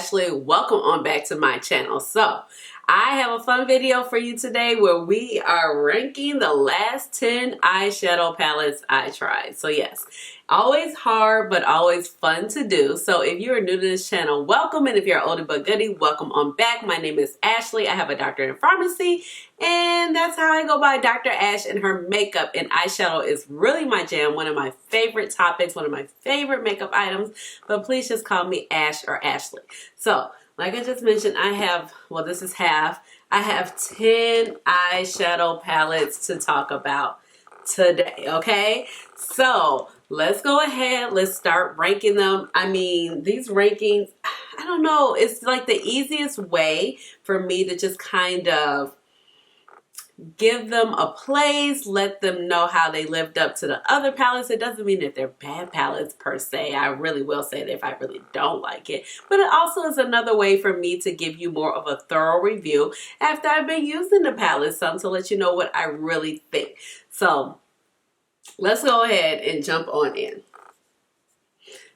Ashley. Welcome on back to my channel. So I have a fun video for you today where we are ranking the last 10 eyeshadow palettes I tried. So yes, always hard but always fun to do. So if you are new to this channel, welcome, and if you're oldie but goodie, welcome on back. My name is Ashley. I have a doctorate in pharmacy, and that's how I go by Dr. Ash, and her makeup and eyeshadow is really my jam, one of my favorite topics, one of my favorite makeup items, but please just call me Ash or Ashley. So like I just mentioned, I have, well, this is half. I have 10 eyeshadow palettes to talk about today, okay? So let's go ahead. Let's start ranking them. I mean, these rankings, I don't know. It's like the easiest way for me to just kind of give them a place, let them know how they lived up to the other palettes. It doesn't mean that they're bad palettes per se. I really will say that if I really don't like it. But it also is another way for me to give you more of a thorough review after I've been using the palette some, to let you know what I really think. So let's go ahead and jump on in.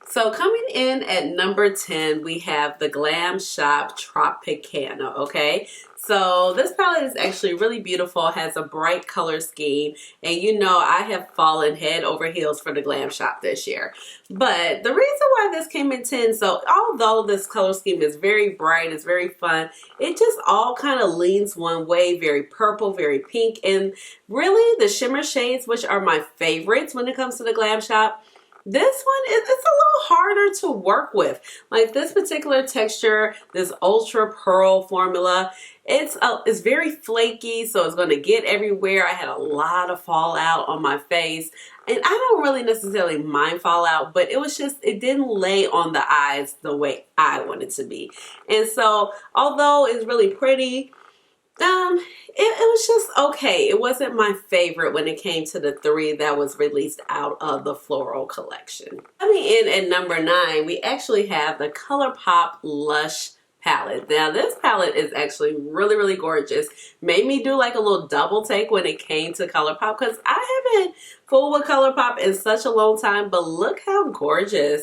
So coming in at number 10, we have the Glam Shop Tropicana, okay? So this palette is actually really beautiful, has a bright color scheme, and you know I have fallen head over heels for the Glam Shop this year. But the reason why this came in 10, so although this color scheme is very bright, it's very fun, it just all kind of leans one way, very purple, very pink, and really the shimmer shades, which are my favorites when it comes to the Glam Shop, this one it's a little harder to work with. Like this particular texture, this ultra pearl formula, it's very flaky, so it's going to get everywhere. I had a lot of fallout on my face, and I don't really necessarily mind fallout, but it was just, it didn't lay on the eyes the way I wanted to be. And so although it's really pretty, it was just okay. It wasn't my favorite when it came to the 3 that was released out of the floral collection. Coming in at number 9, we actually have the Colourpop Lush palette. Now this palette is actually really, really gorgeous. Made me do like a little double take when it came to Colourpop, because I haven't fooled with Colourpop in such a long time, but look how gorgeous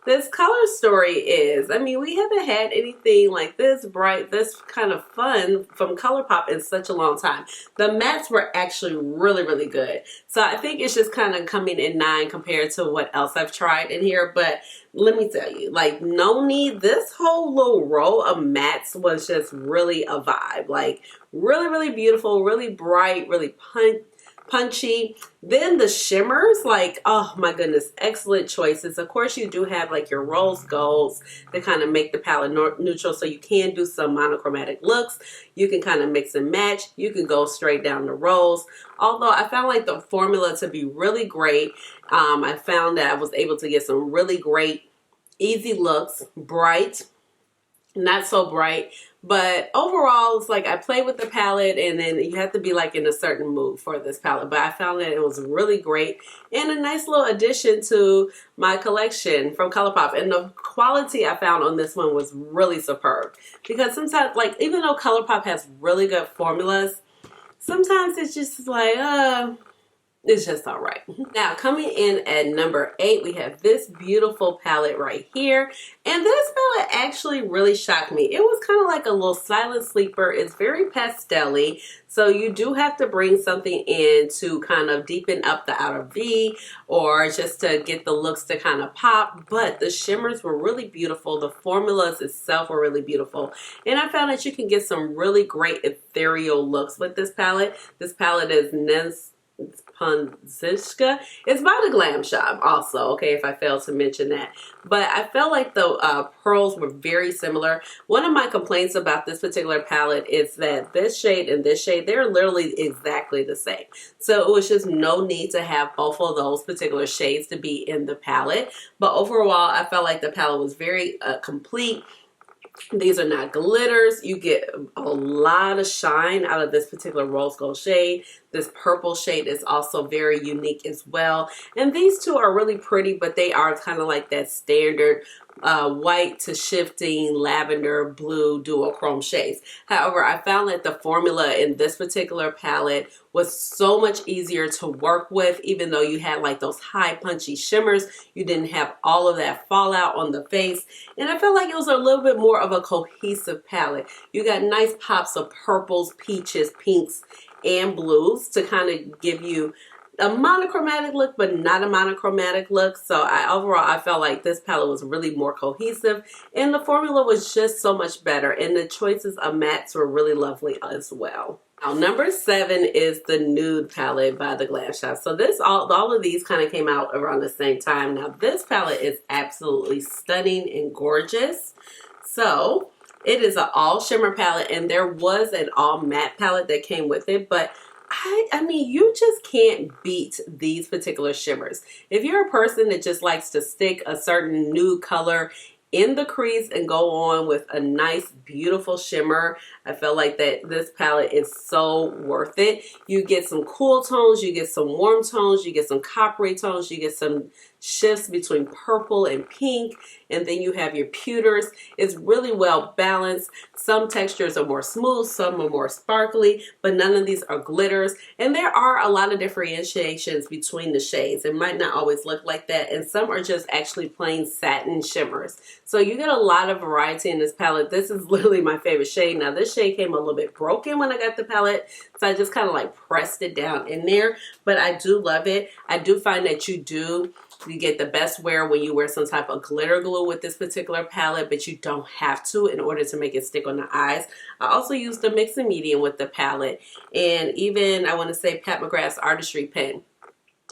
this color story is. I mean, we haven't had anything like this bright, this kind of fun from Colourpop in such a long time. The mattes were actually really, really good. So I think it's just kind of coming in 9 compared to what else I've tried in here. But let me tell you, like, no need, this whole little row of mattes was just really a vibe. Like, really, really beautiful, really bright, really punchy. Then the shimmers, like, oh my goodness, excellent choices. Of course, you do have like your rose golds to kind of make the palette neutral, so you can do some monochromatic looks. You can kind of mix and match. You can go straight down the rose. Although I found like the formula to be really great. I found that I was able to get some really great easy looks, bright, not so bright, but overall it's like I played with the palette, and then you have to be like in a certain mood for this palette. But I found that it was really great and a nice little addition to my collection from Colourpop. And the quality I found on this one was really superb, because sometimes, like, even though Colourpop has really good formulas, sometimes it's just like it's just all right. Now, coming in at number 8, we have this beautiful palette right here. And this palette actually really shocked me. It was kind of like a little silent sleeper. It's very pastel-y, so you do have to bring something in to kind of deepen up the outer V, or just to get the looks to kind of pop. But the shimmers were really beautiful. The formulas itself were really beautiful. And I found that you can get some really great ethereal looks with this palette. This palette is Ponzika. It's by the Glam Shop also, okay, if I failed to mention that. But I felt like the pearls were very similar. One of my complaints about this particular palette is that this shade and this shade, they're literally exactly the same. So it was just no need to have both of those particular shades to be in the palette. But overall, I felt like the palette was very complete. These are not glitters. You get a lot of shine out of this particular rose gold shade. This purple shade is also very unique as well. And these two are really pretty, but they are kind of like that standard white to shifting lavender blue duochrome shades. However, I found that the formula in this particular palette was so much easier to work with. Even though you had like those high punchy shimmers, you didn't have all of that fallout on the face, and I felt like it was a little bit more of a cohesive palette. You got nice pops of purples, peaches, pinks, and blues to kind of give you a monochromatic look, but not a monochromatic look. So overall, I felt like this palette was really more cohesive, and the formula was just so much better, and the choices of mattes were really lovely as well. Now, number 7 is the Nude palette by the Glam Shop. So this, all of these kind of came out around the same time. Now, this palette is absolutely stunning and gorgeous. So it is an all shimmer palette, and there was an all matte palette that came with it, but I mean, you just can't beat these particular shimmers. If you're a person that just likes to stick a certain nude color in the crease and go on with a nice, beautiful shimmer, I feel like that this palette is so worth it. You get some cool tones, you get some warm tones, you get some coppery tones, you get some shifts between purple and pink, and then you have your pewters. It's really well balanced. Some textures are more smooth, some are more sparkly, but none of these are glitters. And there are a lot of differentiations between the shades. It might not always look like that, and some are just actually plain satin shimmers. So you get a lot of variety in this palette. This is literally my favorite shade. Now this shade came a little bit broken when I got the palette, so I just kind of like pressed it down in there, but I do love it. I do find that you get the best wear when you wear some type of glitter glue with this particular palette, but you don't have to in order to make it stick on the eyes. I also used the mix and medium with the palette, and even I want to say Pat McGrath's Artistry pen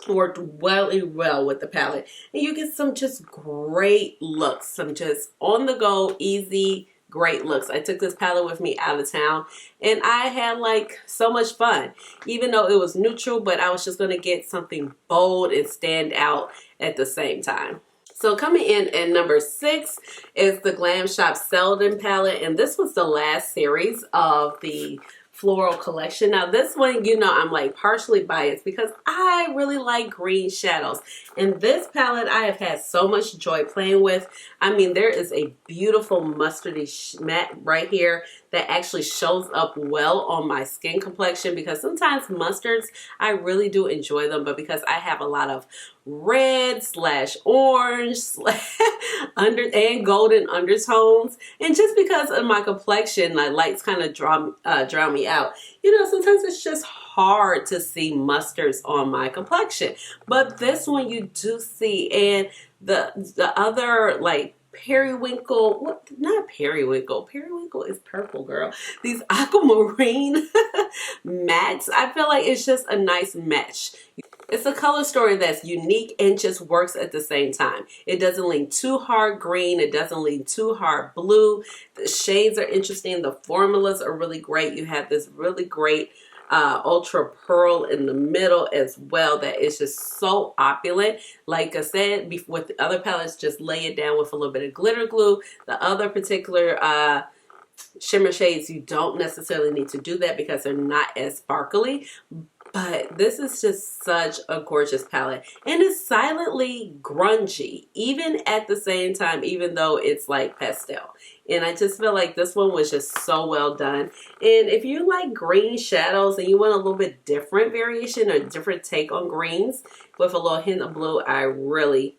worked really well with the palette, and you get some just great looks, some just on the go, easy, great looks. I took this palette with me out of town, and I had like so much fun, even though it was neutral, but I was just going to get something bold and stand out at the same time. So coming in at number 6 is the Glam Shop Seldom palette, and this was the last series of the floral collection. Now this one, you know, I'm like partially biased because I really like green shadows, and this palette I have had so much joy playing with. I mean, there is a beautiful mustardy matte right here that actually shows up well on my skin complexion, because sometimes mustards, I really do enjoy them, but because I have a lot of red / orange and golden undertones, and just because of my complexion, like lights kind of drown me out. You know, sometimes it's just hard to see mustards on my complexion, but this one you do see. And the other, like, periwinkle, what, not periwinkle is purple, girl. These aquamarine mattes, I feel like it's just a nice match. It's a color story that's unique and just works at the same time. It doesn't lean too hard green, it doesn't lean too hard blue. The shades are interesting, the formulas are really great. You have this really great ultra pearl in the middle as well that is just so opulent. Like I said, with the other palettes, just lay it down with a little bit of glitter glue. The other particular shimmer shades, you don't necessarily need to do that because they're not as sparkly. But this is just such a gorgeous palette, and it's silently grungy, even at the same time, even though it's like pastel. And I just feel like this one was just so well done. And if you like green shadows and you want a little bit different variation or different take on greens with a little hint of blue, I really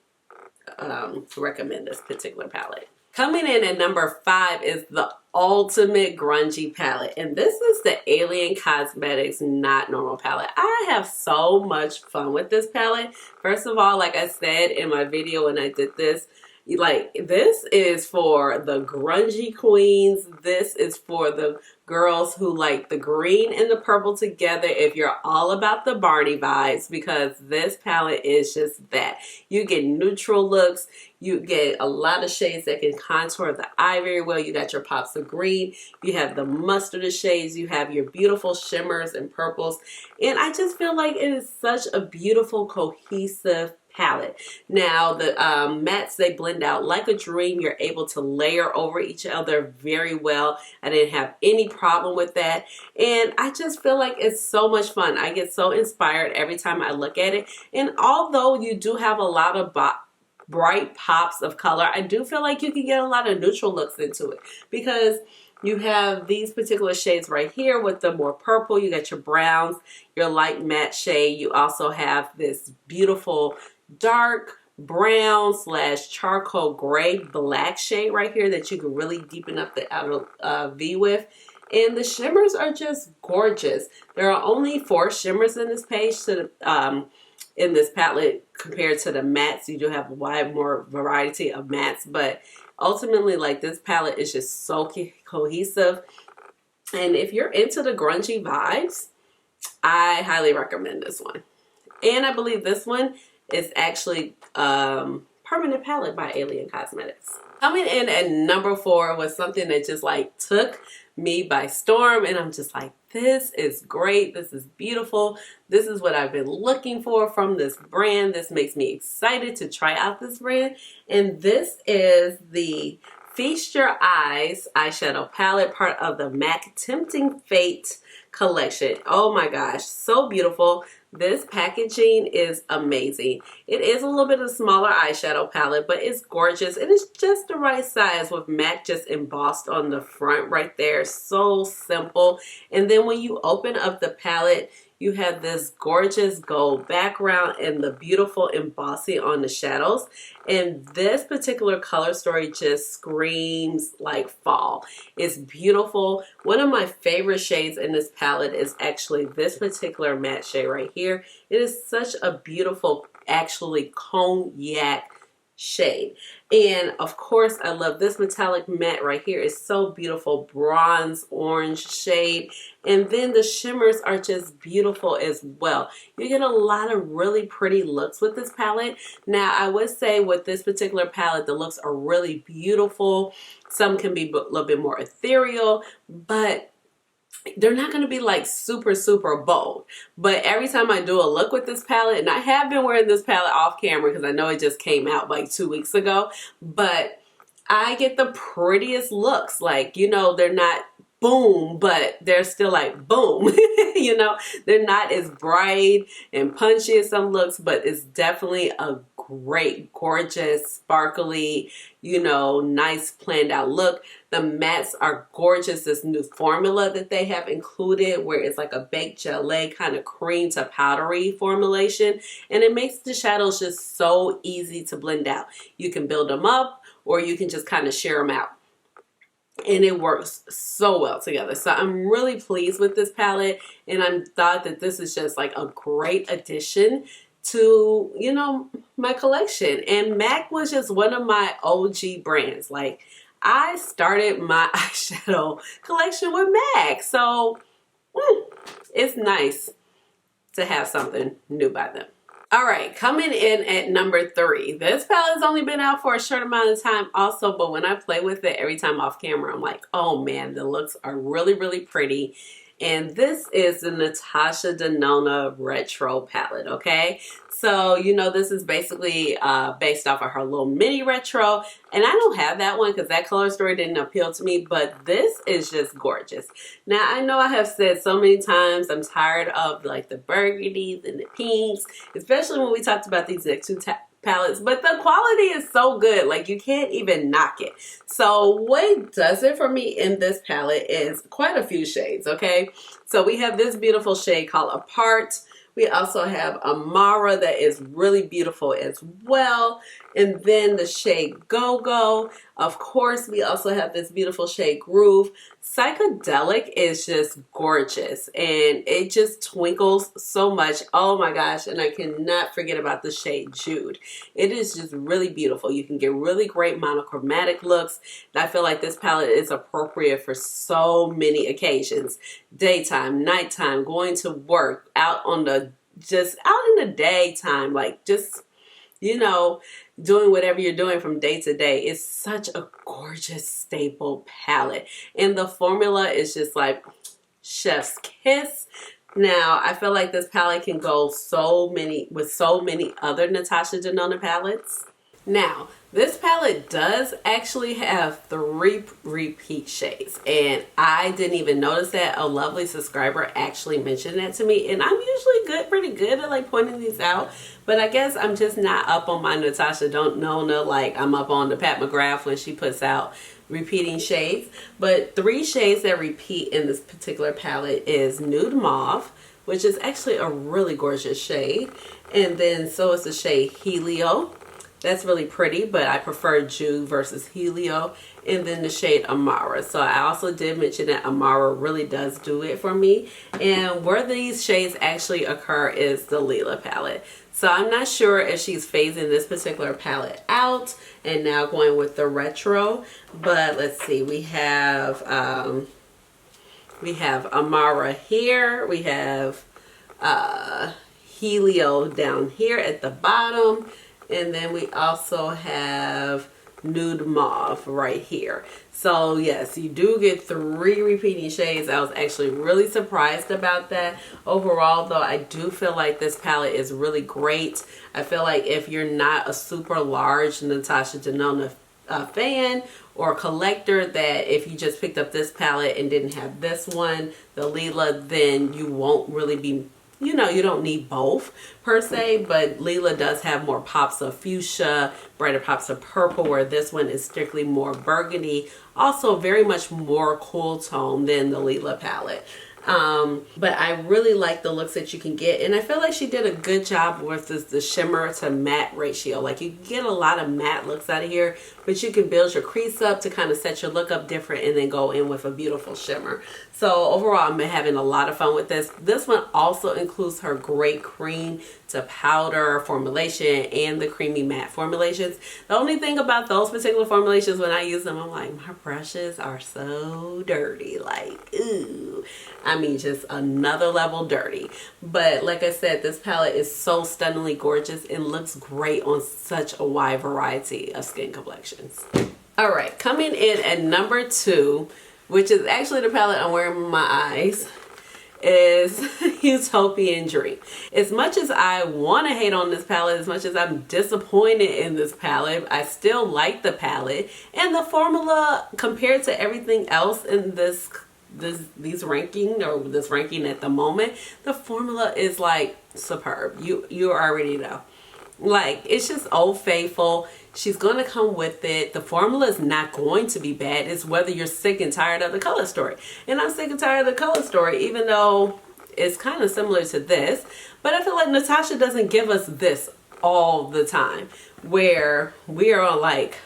recommend this particular palette. Coming in at number 5 is the ultimate grungy palette, and this is the Alien Cosmetics Not Normal palette. I have so much fun with this palette. First of all, like I said in my video when I did this, like, this is for the grungy queens. This is for the girls who like the green and the purple together, if you're all about the Barney vibes, because this palette is just that. You get neutral looks, you get a lot of shades that can contour the eye very well. You got your pops of green, you have the mustard shades, you have your beautiful shimmers and purples, and I just feel like it is such a beautiful, cohesive palette. Now the mattes, they blend out like a dream. You're able to layer over each other very well. I didn't have any problem with that, and I just feel like it's so much fun. I get so inspired every time I look at it, and although you do have a lot of bright pops of color, I do feel like you can get a lot of neutral looks into it, because you have these particular shades right here with the more purple. You got your browns, your light matte shade. You also have this beautiful dark brown slash charcoal gray black shade right here that you can really deepen up the outer V with. And the shimmers are just gorgeous. There are only 4 shimmers in this page to the, in this palette compared to the mattes. You do have a wide more variety of mattes, but ultimately, like, this palette is just so cohesive. And if you're into the grungy vibes, I highly recommend this one. And I believe this one is actually Permanent Palette by Alien Cosmetics. Coming in at number 4 was something that just like took me by storm, and I'm just like, this is great, this is beautiful, this is what I've been looking for from this brand. This makes me excited to try out this brand, and this is the Feast Your Eyes eyeshadow palette, part of the MAC Tempting Fate collection. Oh my gosh, so beautiful. This packaging is amazing. It is a little bit of a smaller eyeshadow palette, but it's gorgeous. It is just the right size with MAC just embossed on the front right there. So simple. And then when you open up the palette, you have this gorgeous gold background and the beautiful embossing on the shadows. And this particular color story just screams like fall. It's beautiful. One of my favorite shades in this palette is actually this particular matte shade right here. It is such a beautiful, actually cognac shade. And of course, I love this metallic matte right here. It's so beautiful, bronze orange shade. And then the shimmers are just beautiful as well. You get a lot of really pretty looks with this palette. Now, I would say with this particular palette, the looks are really beautiful. Some can be a little bit more ethereal, but they're not going to be like super bold. But every time I do a look with this palette, and I have been wearing this palette off camera because I know it just came out like 2 weeks ago, but I get the prettiest looks. Like, you know, they're not boom, but they're still like boom. You know, they're not as bright and punchy as some looks, but it's definitely a great, gorgeous, sparkly, you know, nice planned out look. The mattes are gorgeous. This new formula that they have included where it's like a baked gelée kind of cream to powdery formulation, and it makes the shadows just so easy to blend out. You can build them up or you can just kind of share them out. And it works so well together. So I'm really pleased with this palette, and I thought that this is just like a great addition to, you know, my collection. And MAC was just one of my OG brands. Like, I started my eyeshadow collection with MAC. So it's nice to have something new by them. All right, coming in at number 3. This palette's only been out for a short amount of time also, but when I play with it every time off camera, I'm like, oh man, the looks are really pretty. And this is the Natasha Denona Retro palette, okay? So, you know, this is basically based off of her little mini retro. And I don't have that one because that color story didn't appeal to me, but this is just gorgeous. Now, I know I have said so many times I'm tired of like the burgundies and the pinks, especially when we talked about these next 2 palettes, but the quality is so good, like you can't even knock it. So what does it for me in this palette is quite a few shades, okay? So we have this beautiful shade called Apart. We also have Amara that is really beautiful as well. And then the shade Go Go. Of course, we also have this beautiful shade Groove. Psychedelic is just gorgeous and it just twinkles so much. Oh my gosh. And I cannot forget about the shade Jude. It is just really beautiful. You can get really great monochromatic looks. I feel like this palette is appropriate for so many occasions. Daytime, nighttime, going to work, out in the daytime, like just, you know, doing whatever you're doing from day to day. It's such a gorgeous staple palette. And the formula is just like chef's kiss. Now, I feel like this palette can go with so many other Natasha Denona palettes. Now, this palette does actually have 3 repeat shades, and I didn't even notice that. A lovely subscriber actually mentioned that to me, and I'm usually pretty good at like pointing these out, but I guess I'm just not up on my Natasha Denona like I'm up on the Pat McGrath when she puts out repeating shades. But 3 shades that repeat in this particular palette is Nude Mauve, which is actually a really gorgeous shade, and then so is the shade Helio, That's really pretty, but I prefer Juve versus Helio. And then the shade Amara. So I also did mention that Amara really does do it for me. And where these shades actually occur is the Lila palette. So I'm not sure if she's phasing this particular palette out and now going with the retro. But let's see, we have Amara here. We have Helio down here at the bottom. And then we also have Nude Mauve right here. So yes, you do get 3 repeating shades. I was actually really surprised about that. Overall though, I do feel like this palette is really great. I feel like if you're not a super large Natasha Denona fan or collector, that if you just picked up this palette and didn't have this one, the Lila, then you won't really be, you know, you don't need both per se, but Lila does have more pops of fuchsia, brighter pops of purple, where this one is strictly more burgundy. Also very much more cool tone than the Lila palette. But I really like the looks that you can get, and I feel like she did a good job with the shimmer to matte ratio. Like you get a lot of matte looks out of here, but you can build your crease up to kind of set your look up different and then go in with a beautiful shimmer. So overall, I'm having a lot of fun with this. This one also includes her great cream to powder formulation and the creamy matte formulations. The only thing about those particular formulations, when I use them, I'm like, my brushes are so dirty. Like, ooh. I mean, just another level dirty. But like I said, this palette is so stunningly gorgeous and looks great on such a wide variety of skin complexions. All right, coming in at number 2, which is actually the palette I'm wearing in my eyes, is Utopian Dream. As much as I want to hate on this palette, as much as I'm disappointed in this palette, I still like the palette. And the formula compared to everything else in this ranking at the moment, the formula is like superb. You already know. Like, it's just Old Faithful. She's going to come with it. The formula is not going to be bad. It's whether you're sick and tired of the color story. And I'm sick and tired of the color story, even though it's kind of similar to this. But I feel like Natasha doesn't give us this all the time, where we are on like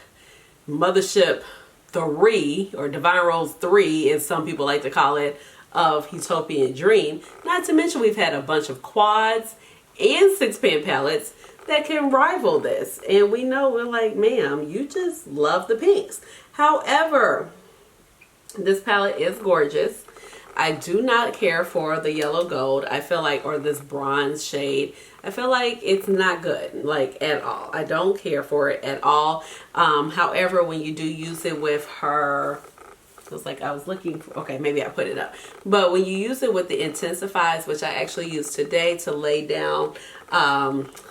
Mothership 3 or Divine Rose 3, as some people like to call it, of Utopian Dream. Not to mention we've had a bunch of quads and 6-pan palettes that can rival this, and we know, we're like, ma'am, you just love the pinks. However, this palette is gorgeous. I do not care for the yellow gold. I feel like, or this bronze shade, I feel like it's not good, like, at all. I don't care for it at all. However, when you do use it with her, it was like I was looking for, okay, maybe I put it up. But when you use it with the intensifies, which I actually used today to lay down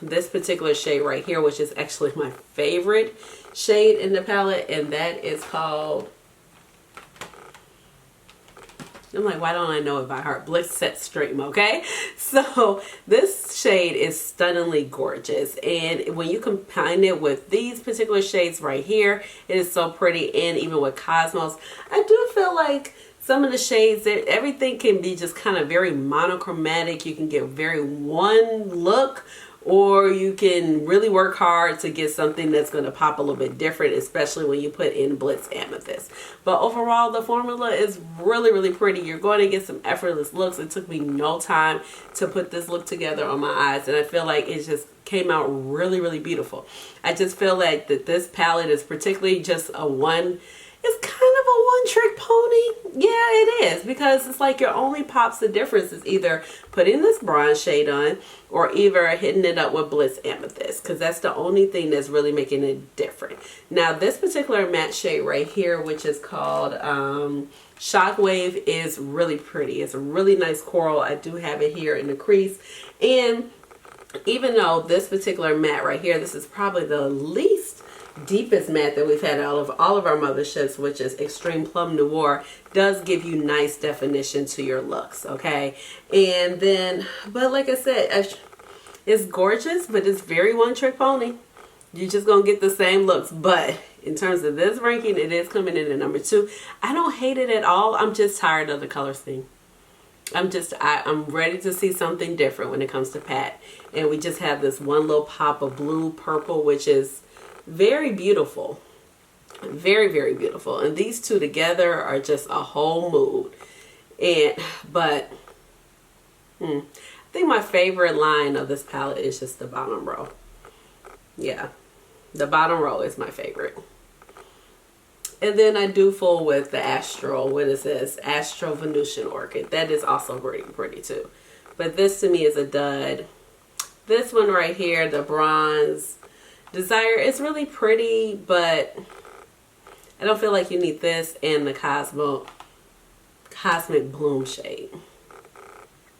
this particular shade right here, which is actually my favorite shade in the palette, and that is called, I'm like, why don't I know it by heart? Bliss Set Stream, okay? So this shade is stunningly gorgeous, and when you combine it with these particular shades right here, it is so pretty. And even with Cosmos, I do feel like some of the shades, everything can be just kind of very monochromatic. You can get very one look, or you can really work hard to get something that's going to pop a little bit different, especially when you put in Blitz Amethyst. But overall, the formula is really, really pretty. You're going to get some effortless looks. It took me no time to put this look together on my eyes, and I feel like it just came out really, really beautiful. I just feel like that this palette is particularly just a one, it's kind of a one-trick pony. Yeah, it is, because it's like your only pops the difference is either putting this bronze shade on or either hitting it up with Bliss Amethyst, because that's the only thing that's really making it different. Now, this particular matte shade right here, which is called Shockwave, is really pretty. It's a really nice coral. I do have it here in the crease. And even though this particular matte right here, this is probably the least deepest matte that we've had out of all of our motherships, which is Extreme Plum Noir, does give you nice definition to your looks, okay? And then, but like I said, it's gorgeous, but it's very one-trick pony. You're just gonna get the same looks. But in terms of this ranking, it is coming in at number 2. I don't hate it at all. I'm just tired of the color scheme. I'm ready to see something different when it comes to Pat. And we just have this one little pop of blue purple, which is Very beautiful. Very, very beautiful. And these two together are just a whole mood. But I think my favorite line of this palette is just the bottom row. Yeah, the bottom row is my favorite. And then I do full with the Astro, what is this? Astro Venusian Orchid. That is also pretty, pretty too. But this to me is a dud. This one right here, the Bronze Desire, it's really pretty, but I don't feel like you need this and the Cosmic Bloom shade.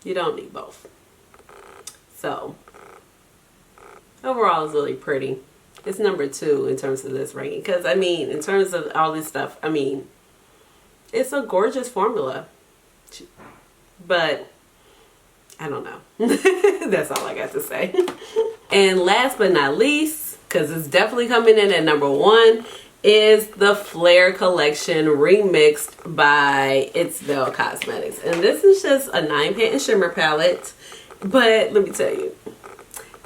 You don't need both. So, overall it's really pretty. It's number 2 in terms of this ranking. Because, I mean, in terms of all this stuff, I mean, it's a gorgeous formula. But, I don't know. That's all I got to say. And last but not least, because it's definitely coming in at number 1, is the Flare Collection Remixed by Itsville Cosmetics. And this is just a 9-pan shimmer palette. But, let me tell you,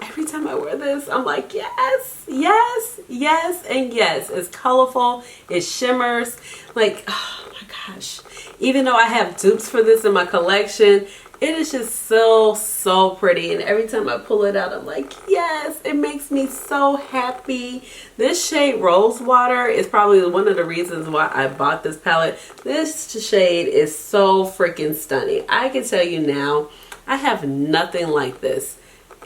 every time I wear this, I'm like, yes, yes, yes, and yes. It's colorful. It shimmers. Like, oh my gosh. Even though I have dupes for this in my collection, it is just so, so pretty. And every time I pull it out, I'm like, yes, it makes me so happy. This shade, Rose Water, is probably one of the reasons why I bought this palette. This shade is so freaking stunning. I can tell you now, I have nothing like this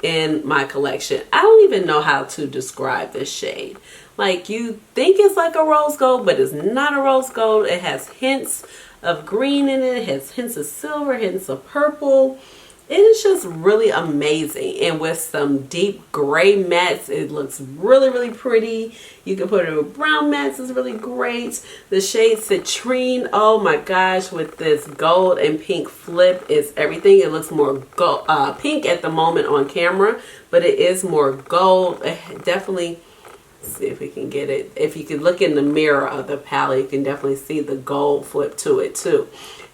in my collection. I don't even know how to describe this shade. Like, you think it's like a rose gold, but it's not a rose gold. It has hints of green in it. It has hints of silver, hints of purple. It is just really amazing. And with some deep gray mattes, it looks really, really pretty. You can put it with brown mattes, it's really great. The shade Citrine, oh my gosh, with this gold and pink flip is everything. It looks more gold, pink at the moment on camera, but it is more gold. Definitely, see if we can get it. If you can look in the mirror of the palette, you can definitely see the gold flip to it too.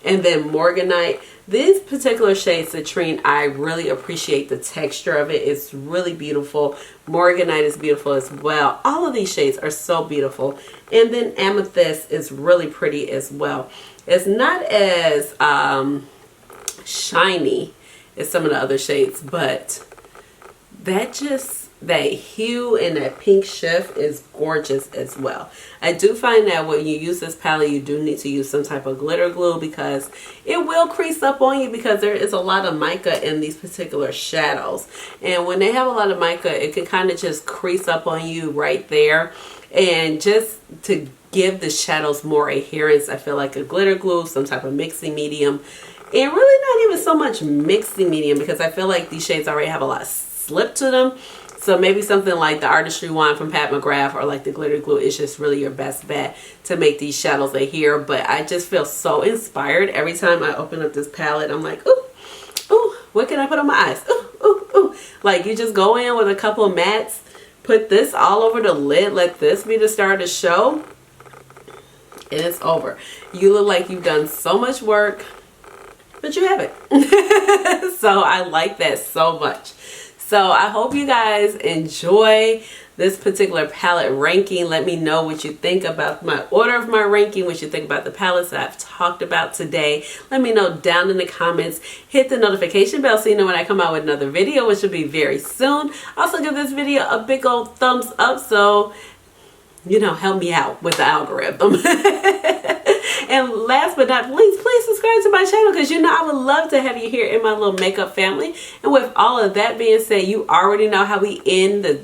And then Morganite. This particular shade, Citrine, I really appreciate the texture of it. It's really beautiful. Morganite is beautiful as well. All of these shades are so beautiful. And then Amethyst is really pretty as well. It's not as shiny as some of the other shades, but that hue and that pink shift is gorgeous as well. I do find that when you use this palette, you do need to use some type of glitter glue because it will crease up on you because there is a lot of mica in these particular shadows. And when they have a lot of mica, it can kind of just crease up on you right there. And just to give the shadows more adherence, I feel like a glitter glue, some type of mixing medium, and really not even so much mixing medium because I feel like these shades already have a lot of slip to them. So maybe something like the Artistry Wand from Pat McGrath or like the glitter glue is just really your best bet to make these shadows adhere. But I just feel so inspired every time I open up this palette. I'm like, ooh, ooh, what can I put on my eyes? Ooh, ooh, ooh. Like, you just go in with a couple of mattes, put this all over the lid, let this be the start of the show, and it's over. You look like you've done so much work, but you haven't. So I like that so much. So I hope you guys enjoy this particular palette ranking. Let me know what you think about my order of my ranking, what you think about the palettes that I've talked about today. Let me know down in the comments. Hit the notification bell so you know when I come out with another video, which will be very soon. Also give this video a big old thumbs up so, you know, help me out with the algorithm. And last but not least, please subscribe to my channel because you know I would love to have you here in my little makeup family. And with all of that being said, you already know how we end the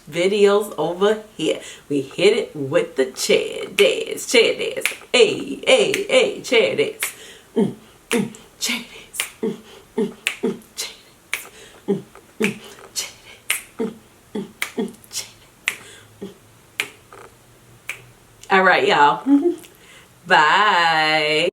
videos over here. We hit it with the chair dance, chair dance. Hey, hey, hey, chair dance. Chair dance. Chair dance. Chair dance. Chair dance. All right, y'all. Bye.